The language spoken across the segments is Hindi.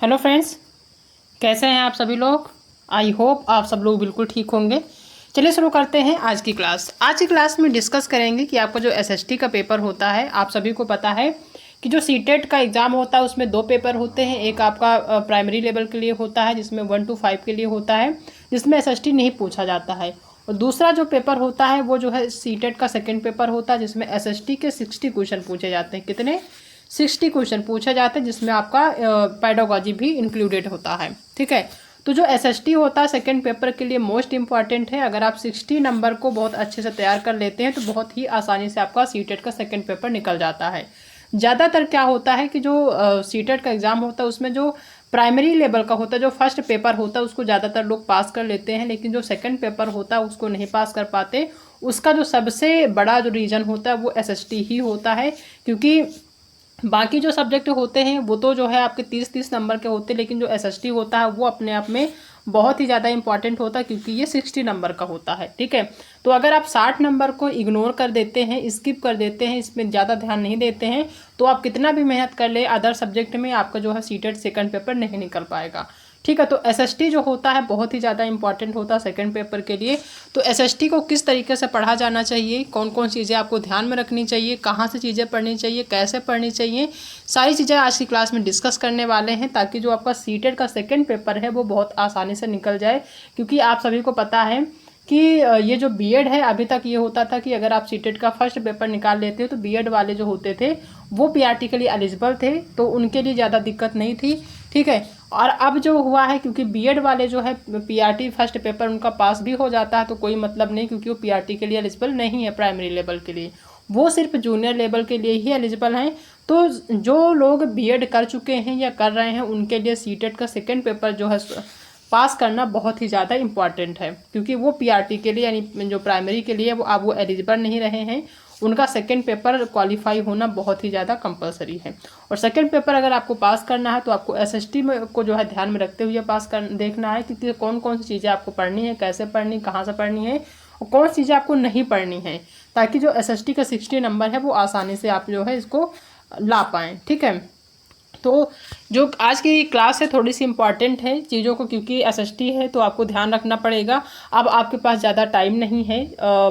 हेलो फ्रेंड्स, कैसे हैं आप सभी लोग। आई होप आप सब लोग बिल्कुल ठीक होंगे। चलिए शुरू करते हैं आज की क्लास। आज की क्लास में डिस्कस करेंगे कि आपका जो एसएसटी का पेपर होता है, आप सभी को पता है कि जो सीटेट का एग्ज़ाम होता है उसमें दो पेपर होते हैं। एक आपका प्राइमरी लेवल के लिए होता है जिसमें 1 to 5 के लिए होता है, जिसमें एसएसटी नहीं पूछा जाता है। और दूसरा जो पेपर होता है वो जो है सीटेट का सेकेंड पेपर होता है जिसमें एसएसटी के 60 क्वेश्चन पूछे जाते हैं। कितने? 60 क्वेश्चन पूछे जाते हैं, जिसमें आपका पेडागोजी भी इंक्लूडेड होता है। ठीक है, तो जो एसएसटी होता है सेकंड पेपर के लिए मोस्ट इंपॉर्टेंट है। अगर आप 60 नंबर को बहुत अच्छे से तैयार कर लेते हैं तो बहुत ही आसानी से आपका सीटेट का सेकंड पेपर निकल जाता है। ज़्यादातर क्या होता है कि जो सीटेट का एग्ज़ाम होता है उसमें जो प्राइमरी लेवल का होता है, जो फर्स्ट पेपर होता है उसको ज़्यादातर लोग पास कर लेते हैं, लेकिन जो सेकंड पेपर होता है उसको नहीं पास कर पाते। उसका जो सबसे बड़ा जो रीज़न होता है वो एसएसटी ही होता है, क्योंकि बाकी जो सब्जेक्ट होते हैं वो तो जो है आपके 30-30 नंबर के होते हैं, लेकिन जो एसएसटी होता है वो अपने आप में बहुत ही ज़्यादा इंपॉर्टेंट होता है, क्योंकि ये 60 नंबर का होता है। ठीक है, तो अगर आप 60 नंबर को इग्नोर कर देते हैं, स्किप कर देते हैं, इसमें ज़्यादा ध्यान नहीं देते हैं, तो आप कितना भी मेहनत कर ले अदर सब्जेक्ट में आपका जो है सीटेट सेकंड पेपर नहीं निकल पाएगा। ठीक है, तो एसएसटी जो होता है बहुत ही ज़्यादा इंपॉर्टेंट होता है सेकंड पेपर के लिए। तो एसएसटी को किस तरीके से पढ़ा जाना चाहिए, कौन कौन चीज़ें आपको ध्यान में रखनी चाहिए, कहाँ से चीज़ें पढ़नी चाहिए, कैसे पढ़नी चाहिए, सारी चीज़ें आज की क्लास में डिस्कस करने वाले हैं, ताकि जो आपका सीटेट का सेकंड पेपर है वो बहुत आसानी से निकल जाए। क्योंकि आप सभी को पता है कि ये जो बीएड है, अभी तक ये होता था कि अगर आप सीटेट का फर्स्ट पेपर निकाल लेते हो तो बीएड वाले जो होते थे वो पीआरटी के लिए एलिजिबल थे, तो उनके लिए ज़्यादा दिक्कत नहीं थी। ठीक है, और अब जो हुआ है, क्योंकि बीएड वाले जो है पीआरटी फर्स्ट पेपर उनका पास भी हो जाता है तो कोई मतलब नहीं, क्योंकि वो पीआरटी के लिए एलिजिबल नहीं है प्राइमरी लेवल के लिए, वो सिर्फ जूनियर लेवल के लिए ही एलिजिबल हैं। तो जो लोग बीएड कर चुके हैं या कर रहे हैं उनके लिए सीटेट का सेकेंड पेपर जो है पास करना बहुत ही ज़्यादा इम्पॉर्टेंट है, क्योंकि वो पीआरटी के लिए यानी जो प्राइमरी के लिए वो अब वो एलिजिबल नहीं रहे हैं, उनका सेकंड पेपर क्वालिफाई होना बहुत ही ज़्यादा कंपलसरी है। और सेकंड पेपर अगर आपको पास करना है तो आपको एसएसटी में को जो है ध्यान में रखते हुए पास कर देखना है कि कौन कौन सी चीज़ें आपको पढ़नी है, कैसे पढ़नी, कहाँ से पढ़नी है और कौन सी चीज़ें आपको नहीं पढ़नी है, ताकि जो एसएसटी का 60 नंबर है वो आसानी से आप जो है इसको ला पाएँ। ठीक है, तो जो आज की क्लास है थोड़ी सी इम्पॉर्टेंट है चीज़ों को, क्योंकि एसएसटी है तो आपको ध्यान रखना पड़ेगा। अब आपके पास ज़्यादा टाइम नहीं है,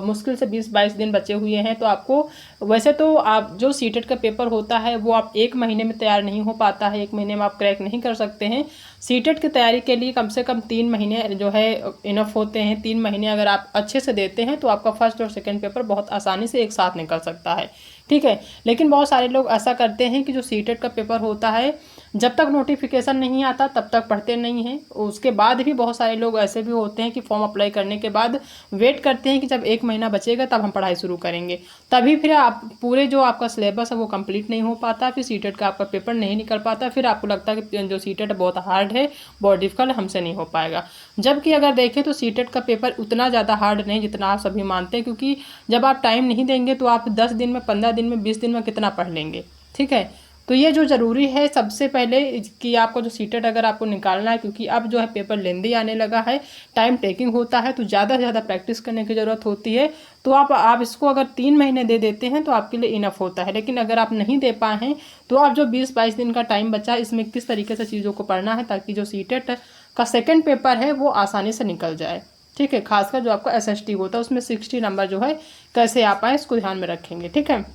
मुश्किल से 20-22 दिन बचे हुए हैं, तो आपको वैसे तो आप जो सीटेट का पेपर होता है वो आप 1 महीने में तैयार नहीं हो पाता है, 1 महीने में आप क्रैक नहीं कर सकते हैं। सीटेट की तैयारी के लिए कम से कम 3 महीने जो है इनफ होते हैं। 3 महीने अगर आप अच्छे से देते हैं तो आपका फर्स्ट और सेकेंड पेपर बहुत आसानी से एक साथ निकल सकता है। ठीक है, लेकिन बहुत सारे लोग ऐसा करते हैं कि जो सीटेट का पेपर होता है जब तक नोटिफिकेशन नहीं आता तब तक पढ़ते नहीं हैं। उसके बाद भी बहुत सारे लोग ऐसे भी होते हैं कि फॉर्म अप्लाई करने के बाद वेट करते हैं कि जब 1 महीना बचेगा तब हम पढ़ाई शुरू करेंगे, तभी फिर आप पूरे जो आपका सिलेबस है वो कंप्लीट नहीं हो पाता, फिर सीटेट का आपका पेपर नहीं निकल पाता, फिर आपको लगता है कि जो सीटेट बहुत हार्ड है, बहुत डिफिकल्ट, हमसे नहीं हो पाएगा। जबकि अगर देखें तो सीटेट का पेपर उतना ज़्यादा हार्ड नहीं जितना आप सभी मानते हैं, क्योंकि जब आप टाइम नहीं देंगे तो आप 10 दिन में, 15 दिन में, 20 दिन में कितना पढ़ लेंगे। ठीक है, तो ये जो ज़रूरी है सबसे पहले कि आपको जो सीटेट अगर आपको निकालना है, क्योंकि अब जो है पेपर लेंदी आने लगा है, टाइम टेकिंग होता है, तो ज़्यादा से ज़्यादा प्रैक्टिस करने की ज़रूरत होती है। तो आप इसको अगर 3 महीने दे देते हैं तो आपके लिए इनफ होता है, लेकिन अगर आप नहीं दे पाए हैं तो आप जो 20-22 दिन का टाइम बचा है इसमें किस तरीके से चीज़ों को पढ़ना है ताकि जो सीटेट का सेकेंड पेपर है वो आसानी से निकल जाए। ठीक है, खासकर जो आपका एसएसटी होता है उसमें 60 नंबर जो है कैसे आ पाए इसको ध्यान में रखेंगे। ठीक है,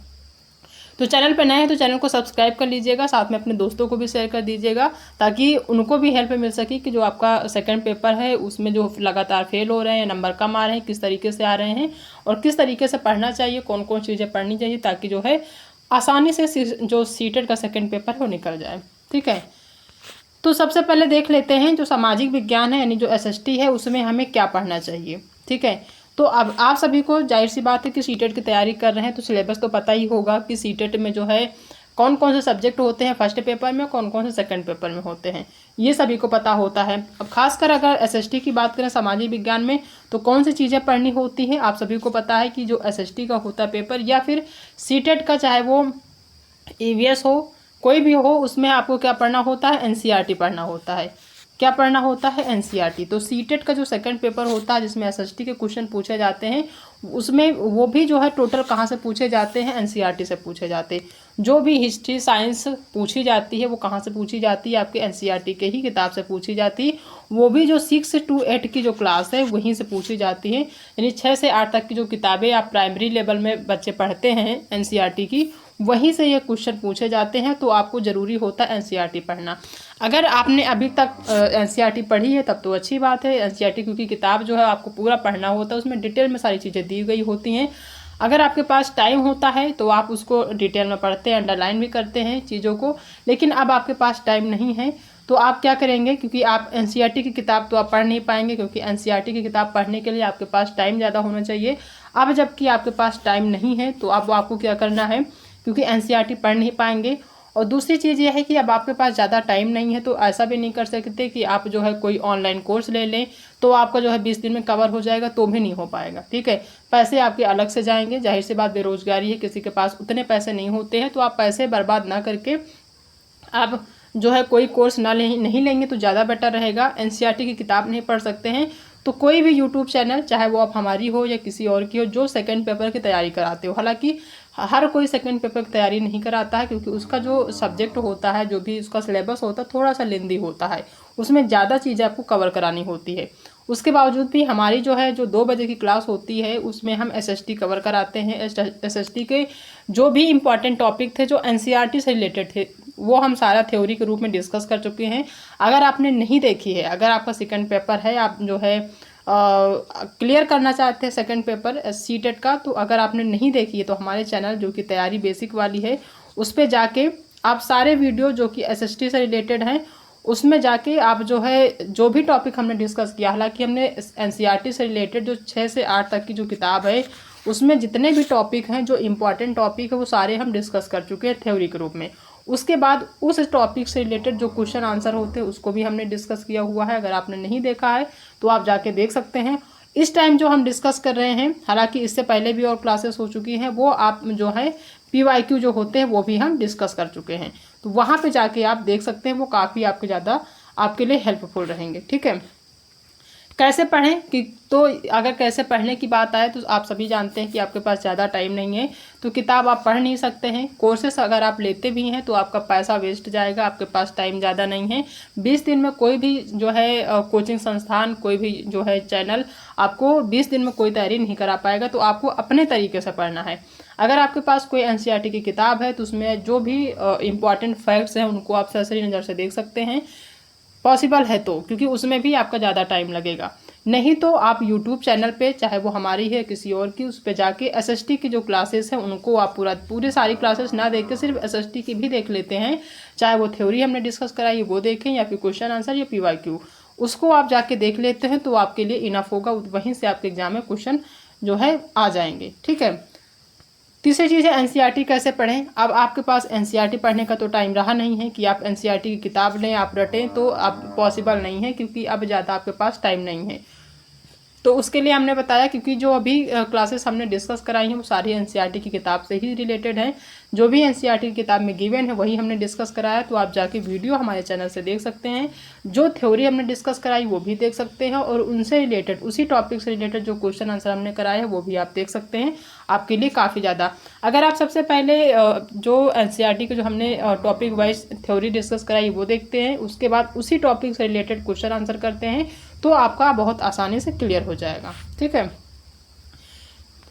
तो चैनल पर नए हैं तो चैनल को सब्सक्राइब कर लीजिएगा, साथ में अपने दोस्तों को भी शेयर कर दीजिएगा, ताकि उनको भी हेल्प मिल सके कि जो आपका सेकंड पेपर है उसमें जो लगातार फेल हो रहे हैं, नंबर कम आ रहे हैं, किस तरीके से आ रहे हैं और किस तरीके से पढ़ना चाहिए, कौन कौन चीज़ें पढ़नी चाहिए, ताकि जो है आसानी से जो सीटेट का सेकेंड पेपर है वो निकल जाए। ठीक है, तो सबसे पहले देख लेते हैं जो सामाजिक विज्ञान है यानी जो एसएसटी है उसमें हमें क्या पढ़ना चाहिए। ठीक है, तो अब आप सभी को जाहिर सी बात है कि सीटेट की तैयारी कर रहे हैं तो सिलेबस तो पता ही होगा कि सीटेट में जो है कौन कौन से सब्जेक्ट होते हैं फर्स्ट पेपर में, कौन कौन से सेकंड पेपर में होते हैं, ये सभी को पता होता है। अब खासकर अगर एसएसटी की बात करें सामाजिक विज्ञान में तो कौन सी चीज़ें पढ़नी होती हैं, आप सभी को पता है कि जो एसएसटी का होता है पेपर या फिर सीटेट का, चाहे वो ईवीएस हो, कोई भी हो, उसमें आपको क्या पढ़ना होता है, एनसीईआरटी पढ़ना होता है। क्या पढ़ना होता है, एनसीईआरटी। तो सीटेट का जो सेकंड पेपर होता है जिसमें एसएसटी के क्वेश्चन पूछे जाते हैं उसमें वो भी जो है टोटल कहाँ से पूछे जाते हैं, एनसीईआरटी से पूछे जाते हैं। जो भी हिस्ट्री साइंस पूछी जाती है वो कहाँ से पूछी जाती है, आपके एनसीईआरटी के ही किताब से पूछी जाती है। वो भी जो 6 to 8 की जो क्लास है वहीं से पूछी जाती है। यानी 6 से 8 तक की जो किताबें आप प्राइमरी लेवल में बच्चे पढ़ते हैं एनसीईआरटी की, वहीं से ये क्वेश्चन पूछे जाते हैं। तो आपको ज़रूरी होता है एनसीईआरटी पढ़ना। अगर आपने अभी तक एनसीईआरटी पढ़ी है तब तो अच्छी बात है। एनसीईआरटी क्योंकि किताब जो है आपको पूरा पढ़ना होता है, उसमें डिटेल में सारी चीज़ें दी गई होती हैं। अगर आपके पास टाइम होता है तो आप उसको डिटेल में पढ़ते हैं, अंडरलाइन भी करते हैं चीज़ों को। लेकिन अब आपके पास टाइम नहीं है तो आप क्या करेंगे, क्योंकि आप एनसीईआरटी की किताब तो आप पढ़ नहीं पाएंगे, क्योंकि एनसीईआरटी की किताब पढ़ने के लिए आपके पास टाइम ज़्यादा होना चाहिए। अब जबकि आपके पास टाइम नहीं है तो अब आपको क्या करना है, क्योंकि एनसीईआरटी पढ़ नहीं पाएंगे। और दूसरी चीज़ ये है कि अब आपके पास ज़्यादा टाइम नहीं है तो ऐसा भी नहीं कर सकते कि आप जो है कोई ऑनलाइन कोर्स ले लें तो आपका जो है 20 दिन में कवर हो जाएगा, तो भी नहीं हो पाएगा। ठीक है, पैसे आपके अलग से जाएंगे। जाहिर सी बात बेरोजगारी है, किसी के पास उतने पैसे नहीं होते हैं, तो आप पैसे बर्बाद ना करके आप जो है कोई कोर्स ना नहीं लेंगे तो ज़्यादा बेटर रहेगा। एनसीईआरटी की किताब नहीं पढ़ सकते हैं तो कोई भी यूट्यूब चैनल, चाहे वो आप हमारी हो या किसी और की हो, जो सेकंड पेपर की तैयारी कराते हो, हालांकि हर कोई सेकंड पेपर की तैयारी नहीं कराता है, क्योंकि उसका जो सब्जेक्ट होता है, जो भी उसका सिलेबस होता है, थोड़ा सा लेंदी होता है, उसमें ज़्यादा चीज़ें आपको कवर करानी होती है। उसके बावजूद भी हमारी जो है जो 2 बजे की क्लास होती है उसमें हम एसएसटी कवर कराते हैं। एसएसटी के जो भी इम्पॉर्टेंट टॉपिक थे जो एनसीईआरटी से रिलेटेड थे वो हम सारा थ्योरी के रूप में डिस्कस कर चुके हैं। अगर आपने नहीं देखी है, अगर आपका सेकंड पेपर है, आप जो है क्लियर करना चाहते हैं सेकंड पेपर सीटेट का, तो अगर आपने नहीं देखी है तो हमारे चैनल जो कि तैयारी बेसिक वाली है उस पर जाके आप सारे वीडियो जो कि एसएसटी से रिलेटेड हैं उसमें जाके आप जो है जो भी टॉपिक हमने डिस्कस किया, हालांकि हमने एनसीईआरटी से रिलेटेड जो 6 से 8 तक की जो किताब है उसमें जितने भी टॉपिक हैं, जो इम्पॉर्टेंट टॉपिक है, वो सारे हम डिस्कस कर चुके हैं थ्योरी के रूप में। उसके बाद उस टॉपिक से रिलेटेड जो क्वेश्चन आंसर होते हैं उसको भी हमने डिस्कस किया हुआ है। अगर आपने नहीं देखा है तो आप जाके देख सकते हैं। इस टाइम जो हम डिस्कस कर रहे हैं, हालांकि इससे पहले भी और क्लासेस हो चुकी हैं, वो आप जो है पीवाईक्यू जो होते हैं वो भी हम डिस्कस कर चुके हैं, तो वहाँ पे जाके आप देख सकते हैं। वो काफ़ी आपके ज़्यादा आपके लिए हेल्पफुल रहेंगे। ठीक है, कैसे पढ़ें कि तो अगर कैसे पढ़ने की बात आए तो आप सभी जानते हैं कि आपके पास ज़्यादा टाइम नहीं है तो किताब आप पढ़ नहीं सकते हैं। कोर्सेस अगर आप लेते भी हैं तो आपका पैसा वेस्ट जाएगा, आपके पास टाइम ज़्यादा नहीं है। 20 दिन में कोई भी जो है कोचिंग संस्थान, कोई भी जो है चैनल आपको 20 दिन में कोई तैयारी नहीं करा पाएगा, तो आपको अपने तरीके से पढ़ना है। अगर आपके पास कोई एनसीईआरटी की किताब है तो उसमें जो भी इम्पॉर्टेंट फैक्ट्स हैं उनको आप सरसरी नज़र से देख सकते हैं, पॉसिबल है तो, क्योंकि उसमें भी आपका ज़्यादा टाइम लगेगा। नहीं तो आप यूट्यूब चैनल पे, चाहे वो हमारी है किसी और की, उस पे जाके एसएसटी की जो क्लासेस हैं उनको आप पूरी सारी क्लासेस ना देख के सिर्फ एसएसटी की भी देख लेते हैं। चाहे वो थ्योरी हमने डिस्कस कराई वो देखें या फिर क्वेश्चन आंसर या पीवाईक्यू, उसको आप जाके देख लेते हैं तो आपके लिए इनफ होगा। वहीं से आपके एग्जाम में क्वेश्चन जो है आ जाएंगे। ठीक है, तीसरी चीज़ है एनसीईआरटी कैसे पढ़ें। अब आपके पास एनसीईआरटी पढ़ने का तो टाइम रहा नहीं है कि आप एनसीईआरटी की किताब लें, आप रटें, तो अब पॉसिबल नहीं है, क्योंकि अब ज़्यादा आपके पास टाइम नहीं है। तो उसके लिए हमने बताया, क्योंकि जो अभी क्लासेस हमने डिस्कस कराई हैं वो सारी एनसीईआरटी की किताब से ही रिलेटेड हैं। जो भी एनसीईआरटी की किताब में गिवन है वही हमने डिस्कस कराया, तो आप जाके वीडियो हमारे चैनल से देख सकते हैं। जो थ्योरी हमने डिस्कस कराई वो भी देख सकते हैं, और उनसे रिलेटेड, उसी टॉपिक से रिलेटेड जो क्वेश्चन आंसर हमने कराया है वो भी आप देख सकते हैं। आपके लिए काफ़ी ज़्यादा, अगर आप सबसे पहले जो एनसीईआरटी के जो हमने टॉपिक वाइज थ्योरी डिस्कस कराई वो देखते हैं, उसके बाद उसी टॉपिक से रिलेटेड क्वेश्चन आंसर करते हैं, तो आपका बहुत आसानी से क्लियर हो जाएगा। ठीक है,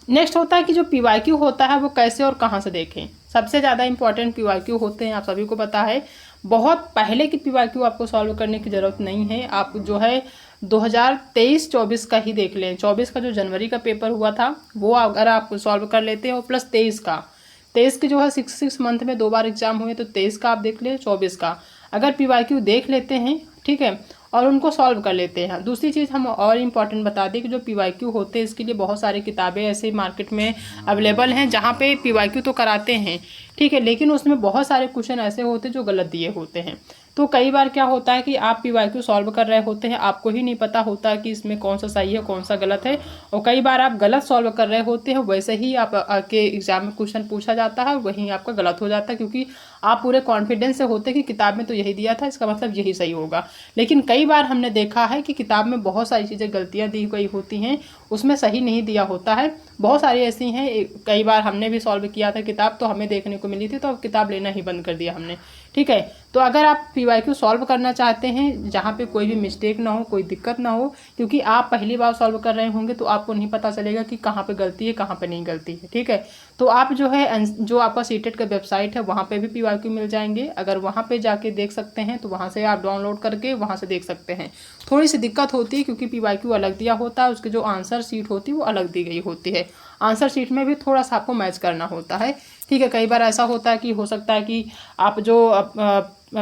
नेक्स्ट होता है कि जो पीवाईक्यू होता है वो कैसे और कहाँ से देखें। सबसे ज़्यादा इंपॉर्टेंट पीवाईक्यू होते हैं, आप सभी को पता है। बहुत पहले की पीवाईक्यू आपको सॉल्व करने की ज़रूरत नहीं है। आप जो है 2023-24 का ही देख लें। 24 का जो जनवरी का पेपर हुआ था वो अगर आप सॉल्व कर लेते हो, प्लस 23 की जो है 6 मंथ में 2 बार एग्जाम हुए, तो 23 का आप देख लें, 24 का अगर पीवाईक्यू देख लेते हैं, ठीक है, और उनको सॉल्व कर लेते हैं। दूसरी चीज़ हम और इम्पॉर्टेंट बता दें कि जो पीवाईक्यू होते हैं इसके लिए बहुत सारी किताबें ऐसे मार्केट में अवेलेबल हैं जहाँ पे पीवाईक्यू तो कराते हैं, ठीक है, लेकिन उसमें बहुत सारे क्वेश्चन ऐसे होते हैं जो गलत दिए होते हैं। तो कई बार क्या होता है कि आप पीवाईक्यू सॉल्व कर रहे होते हैं, आपको ही नहीं पता होता कि इसमें कौन सा सही है कौन सा गलत है, और कई बार आप गलत सॉल्व कर रहे होते हैं, वैसे ही आप के एग्जाम में क्वेश्चन पूछा जाता है और वहीं आपका गलत हो जाता है, क्योंकि आप पूरे कॉन्फिडेंस से होते कि किताब में तो यही दिया था, इसका मतलब यही सही होगा। लेकिन कई बार हमने देखा है कि किताब में बहुत सारी चीज़ें गलतियाँ दी गई होती हैं, उसमें सही नहीं दिया होता है। बहुत सारी ऐसी हैं, कई बार हमने भी सॉल्व किया था किताब तो हमें देखने को मिली थी, तो अब किताब लेना ही बंद कर दिया हमने। ठीक है, तो अगर आप PYQ सॉल्व करना चाहते हैं जहाँ पे कोई भी मिस्टेक ना हो, कोई दिक्कत ना हो, क्योंकि आप पहली बार सॉल्व कर रहे होंगे तो आपको नहीं पता चलेगा कि कहाँ पे गलती है कहाँ पे नहीं गलती है। ठीक है, तो आप जो है जो आपका सीटेट का वेबसाइट है वहाँ पे भी PYQ मिल जाएंगे, अगर वहाँ पे जाके देख सकते हैं तो वहाँ से आप डाउनलोड करके वहाँ से देख सकते हैं। थोड़ी सी दिक्कत होती है क्योंकि PYQ अलग दिया होता है, उसकी जो आंसर शीट होती है वो अलग दी गई होती है, आंसर शीट में भी थोड़ा सा आपको मैच करना होता है। ठीक है, कई बार ऐसा होता है कि हो सकता है कि आप जो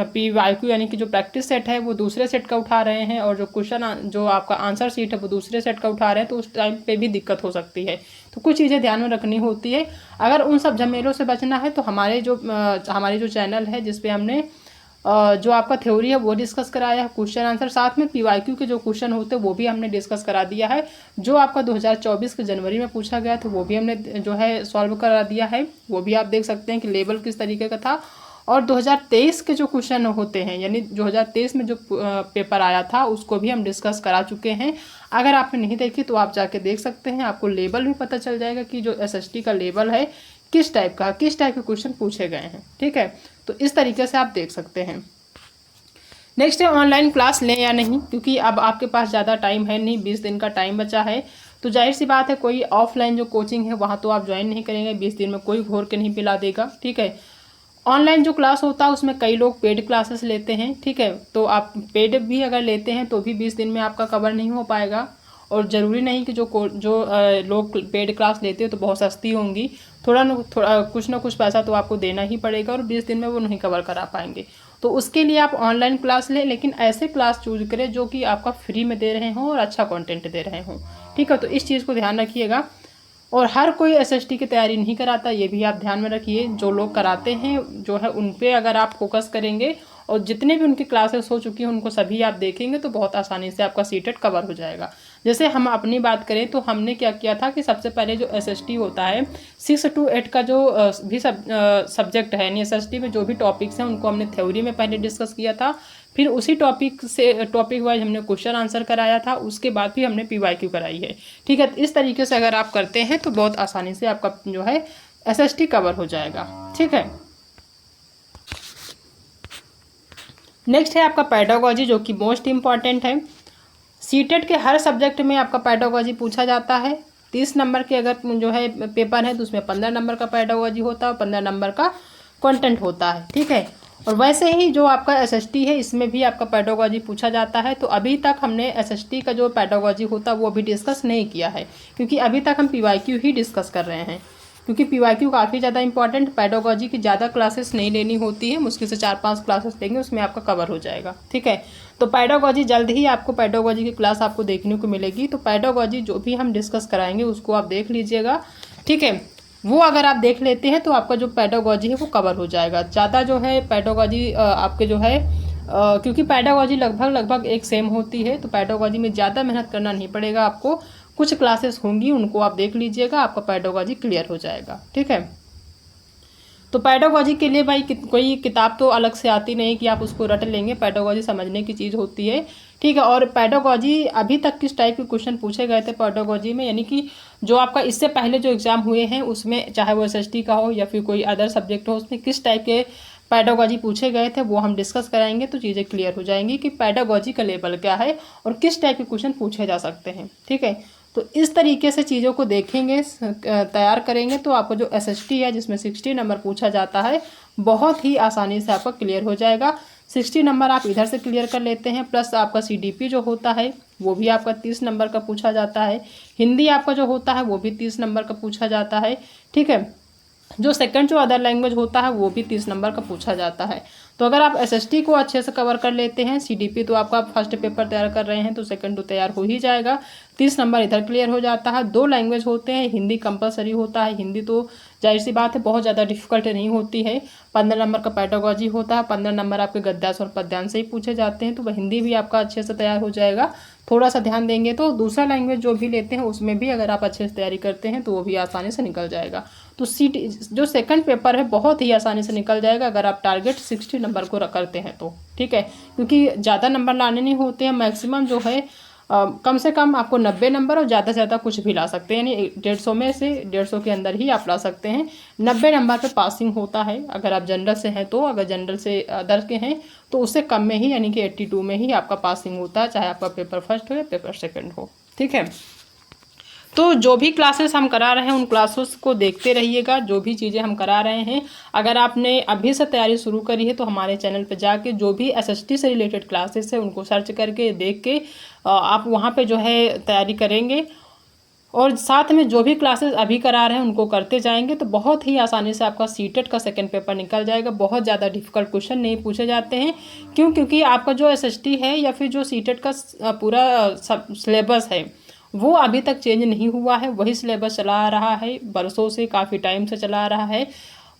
PYQ यानी कि जो प्रैक्टिस सेट है वो दूसरे सेट का उठा रहे हैं और जो क्वेश्चन जो आपका आंसर शीट है वो दूसरे सेट का उठा रहे हैं, तो उस टाइम पे भी दिक्कत हो सकती है। तो कुछ चीज़ें ध्यान में रखनी होती है। अगर उन सब झमेलों से बचना है तो हमारी जो चैनल है जिस पे हमने जो आपका थ्योरी है वो डिस्कस कराया है, क्वेश्चन आंसर, साथ में PYQ के जो क्वेश्चन होते हैं वो भी हमने डिस्कस करा दिया है। जो आपका 2024 के जनवरी में पूछा गया था वो भी हमने जो है सॉल्व करा दिया है, वो भी आप देख सकते हैं कि लेवल किस तरीके का था। और 2023 के जो क्वेश्चन होते हैं यानी 2023 में जो पेपर आया था उसको भी हम डिस्कस करा चुके हैं। अगर आपने नहीं देखी तो आप जाके देख सकते हैं, आपको लेवल भी पता चल जाएगा कि जो SST का लेवल है किस टाइप के क्वेश्चन पूछे गए हैं। ठीक है, तो इस तरीके से आप देख सकते हैं। नेक्स्ट है ऑनलाइन क्लास लें या नहीं, क्योंकि अब आपके पास ज़्यादा टाइम है नहीं, 20 दिन का टाइम बचा है, तो जाहिर सी बात है कोई ऑफलाइन जो कोचिंग है वहाँ तो आप ज्वाइन नहीं करेंगे, 20 दिन में कोई घोर के नहीं पिला देगा। ठीक है, ऑनलाइन जो क्लास होता है उसमें कई लोग पेड क्लासेस लेते हैं। ठीक है, तो आप पेड भी अगर लेते हैं तो भी 20 दिन में आपका कवर नहीं हो पाएगा, और ज़रूरी नहीं कि जो लोग पेड क्लास लेते हैं तो बहुत सस्ती होंगी, थोड़ा कुछ ना कुछ पैसा तो आपको देना ही पड़ेगा और 20 दिन में वो नहीं कवर करा पाएंगे। तो उसके लिए आप ऑनलाइन क्लास लें, लेकिन ऐसे क्लास चूज करें जो कि आपका फ्री में दे रहे हों और अच्छा कंटेंट दे रहे हों। ठीक है, तो इस चीज़ को ध्यान रखिएगा। और हर कोई SST की तैयारी नहीं कराता, ये भी आप ध्यान में रखिए। जो लोग कराते हैं जो है उन पे अगर आप फोकस करेंगे और जितने भी उनकी क्लासेस हो चुकी हैं उनको सभी आप देखेंगे तो बहुत आसानी से आपका सीटेट कवर हो जाएगा। जैसे हम अपनी बात करें तो हमने क्या किया था कि सबसे पहले जो SST होता है 6 to 8 का जो भी सब्जेक्ट है यानी SST में जो भी टॉपिक्स हैं उनको हमने थ्योरी में पहले डिस्कस किया था, फिर उसी टॉपिक वाइज हमने क्वेश्चन आंसर कराया था, उसके बाद भी हमने PYQ कराई है। ठीक है, इस तरीके से अगर आप करते हैं तो बहुत आसानी से आपका जो है SST कवर हो जाएगा। ठीक है, नेक्स्ट है आपका पेडागोजी, जो कि मोस्ट इम्पॉर्टेंट है। सीटेट के हर सब्जेक्ट में आपका पेडागोजी पूछा जाता है। 30 नंबर के अगर जो है पेपर है तो उसमें 15 नंबर का पेडागोजी होता है और 15 नंबर का कंटेंट होता है। ठीक है, और वैसे ही जो आपका SST है इसमें भी आपका पेडागोजी पूछा जाता है। तो अभी तक हमने SST का जो पेडागोजी होता है वो अभी डिस्कस नहीं किया है, क्योंकि अभी तक हम PYQ ही डिस्कस कर रहे हैं, क्योंकि PYQ काफ़ी ज़्यादा इंपॉर्टेंट, पेडागोजी की ज़्यादा क्लासेस नहीं लेनी होती है, मुश्किल से 4-5 क्लासेस लेंगे उसमें आपका कवर हो जाएगा। ठीक है, तो पेडागोजी जल्द ही आपको पेडागोजी की क्लास आपको देखने को मिलेगी, तो पेडागोजी जो भी हम डिस्कस कराएंगे उसको आप देख लीजिएगा। ठीक है, वो अगर आप देख लेते हैं तो आपका जो पेडागोजी है वो कवर हो जाएगा। ज़्यादा जो है पेडागोजी आपके जो है क्योंकि पेडागोजी लगभग एक सेम होती है, तो पेडागोजी में ज़्यादा मेहनत करना नहीं पड़ेगा आपको, कुछ क्लासेस होंगी उनको आप देख लीजिएगा, आपका पेडागोजी क्लियर हो जाएगा। ठीक है, तो पेडागोजी के लिए भाई कोई किताब तो अलग से आती नहीं कि आप उसको रट लेंगे, पेडागोजी समझने की चीज़ होती है। ठीक है, और पेडागोजी अभी तक किस टाइप के क्वेश्चन पूछे गए थे पेडागोजी में, यानी कि जो आपका इससे पहले जो एग्ज़ाम हुए हैं उसमें चाहे वो SST का हो या फिर कोई अदर सब्जेक्ट हो, उसमें किस टाइप के पेडागोजी पूछे गए थे वो हम डिस्कस कराएंगे, तो चीज़ें क्लियर हो जाएंगी कि पेडागोजी का लेवल क्या है और किस टाइप के क्वेश्चन पूछे जा सकते हैं। ठीक है, तो इस तरीके से चीज़ों को देखेंगे, तैयार करेंगे तो आपको जो SST है जिसमें 60 नंबर पूछा जाता है बहुत ही आसानी से आपका क्लियर हो जाएगा। 60 नंबर आप इधर से क्लियर कर लेते हैं, प्लस आपका CDP जो होता है वो भी आपका 30 नंबर का पूछा जाता है, हिंदी आपका जो होता है वो भी 30 नंबर का पूछा जाता है। ठीक है, जो सेकंड जो अदर लैंग्वेज होता है वो भी 30 नंबर का पूछा जाता है। तो अगर आप SST को अच्छे से कवर कर लेते हैं, CDP तो आपका फर्स्ट पेपर तैयार कर रहे हैं तो सेकंड तो तैयार हो ही जाएगा, 30 नंबर इधर क्लियर हो जाता है। 2 लैंग्वेज होते हैं, हिंदी कंपलसरी होता है, हिंदी तो जाहिर सी बात है बहुत ज़्यादा डिफिकल्ट नहीं होती है। 15 नंबर का पेडागोजी होता है, 15 नंबर आपके गद्यांश और पद्यांश से ही पूछे जाते हैं, तो वह हिंदी भी आपका अच्छे से तैयार हो जाएगा, थोड़ा सा ध्यान देंगे तो। दूसरा लैंग्वेज जो भी लेते हैं उसमें भी अगर आप अच्छे से तैयारी करते हैं तो वो भी आसानी से निकल जाएगा। तो जो सेकंड पेपर है बहुत ही आसानी से निकल जाएगा अगर आप टारगेट 60 नंबर को करते हैं तो। ठीक है, क्योंकि ज़्यादा नंबर लाने नहीं होते हैं, मैक्सिमम जो है कम से कम आपको 90 नंबर और ज़्यादा से ज़्यादा कुछ भी ला सकते हैं, यानी 150 में से 150 के अंदर ही आप ला सकते हैं। 90 नंबर पे पासिंग होता है अगर आप जनरल से हैं तो, अगर जनरल से अदर के हैं तो उससे कम में ही यानी कि 82 में ही आपका पासिंग होता है, चाहे आपका पेपर फर्स्ट हो या पेपर सेकंड हो। ठीक है, तो जो भी क्लासेस हम करा रहे हैं उन क्लासेस को देखते रहिएगा। जो भी चीज़ें हम करा रहे हैं, अगर आपने अभी से तैयारी शुरू करी है तो हमारे चैनल पर जाके जो भी एसएसटी से रिलेटेड क्लासेस है उनको सर्च करके देख के आप वहाँ पे जो है तैयारी करेंगे, और साथ में जो भी क्लासेस अभी करा रहे हैं उनको करते जाएंगे तो बहुत ही आसानी से आपका सीटेट का सेकंड पेपर निकल जाएगा। बहुत ज़्यादा डिफिकल्ट क्वेश्चन नहीं पूछे जाते हैं। क्यों? क्योंकि आपका जो एसएसटी है या फिर जो सीटेट का पूरा सिलेबस है वो अभी तक चेंज नहीं हुआ है, वही सिलेबस चला आ रहा है, बरसों से काफ़ी टाइम से चला आ रहा है,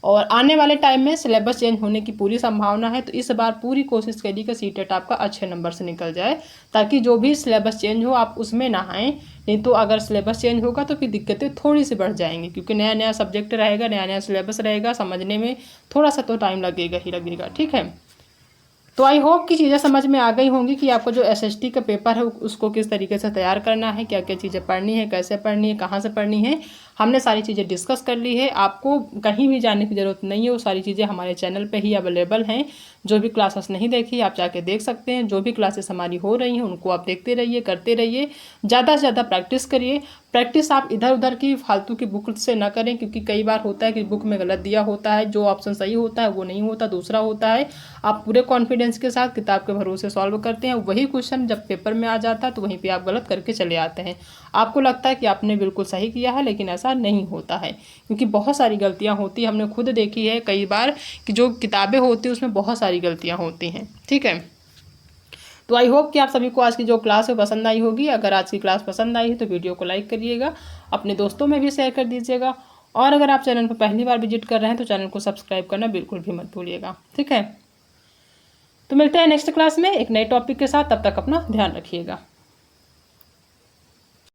और आने वाले टाइम में सिलेबस चेंज होने की पूरी संभावना है। तो इस बार पूरी कोशिश करिए कि सीटेट आपका अच्छे नंबर से निकल जाए, ताकि जो भी सिलेबस चेंज हो आप उसमें ना आएँ। नहीं तो अगर सिलेबस चेंज होगा तो फिर दिक्कतें थोड़ी सी बढ़ जाएंगी, क्योंकि नया नया सब्जेक्ट रहेगा, नया नया सिलेबस रहेगा, समझने में थोड़ा सा तो टाइम लगेगा ही लगेगा। ठीक है, तो आई होप कि चीज़ें समझ में आ गई होंगी कि आपको जो एसएसटी का पेपर है उसको किस तरीके से तैयार करना है, क्या क्या चीज़ें पढ़नी है, कैसे पढ़नी है, कहाँ से पढ़नी है। हमने सारी चीज़ें डिस्कस कर ली है, आपको कहीं भी जाने की ज़रूरत नहीं है, वो सारी चीज़ें हमारे चैनल पे ही अवेलेबल हैं। जो भी क्लासेस नहीं देखी आप जाके देख सकते हैं, जो भी क्लासेस हमारी हो रही हैं उनको आप देखते रहिए, करते रहिए, ज़्यादा से ज़्यादा प्रैक्टिस करिए। प्रैक्टिस आप इधर उधर की फालतू की बुक से ना करें, क्योंकि कई बार होता है कि बुक में गलत दिया होता है, जो ऑप्शन सही होता है वो नहीं होता, दूसरा होता है। आप पूरे कॉन्फिडेंस के साथ किताब के भरोसे सॉल्व करते हैं, वही क्वेश्चन जब पेपर में आ जाता है तो वहीं पे आप गलत करके चले आते हैं। आपको लगता है कि आपने बिल्कुल सही किया है, लेकिन ऐसा नहीं होता है, क्योंकि बहुत सारी गलतियाँ होती हैं। हमने खुद देखी है कई बार कि जो किताबें होती हैं उसमें बहुत सारी गलतियाँ होती हैं। ठीक है, तो आई होप कि आप सभी को आज की जो क्लास है पसंद आई होगी। अगर आज की क्लास पसंद आई है तो वीडियो को लाइक करिएगा, अपने दोस्तों में भी शेयर कर दीजिएगा, और अगर आप चैनल पर पहली बार विजिट कर रहे हैं तो चैनल को सब्सक्राइब करना बिल्कुल भी मत भूलिएगा। ठीक है, तो मिलते हैं नेक्स्ट क्लास में एक नए टॉपिक के साथ, तब तक अपना ध्यान रखिएगा।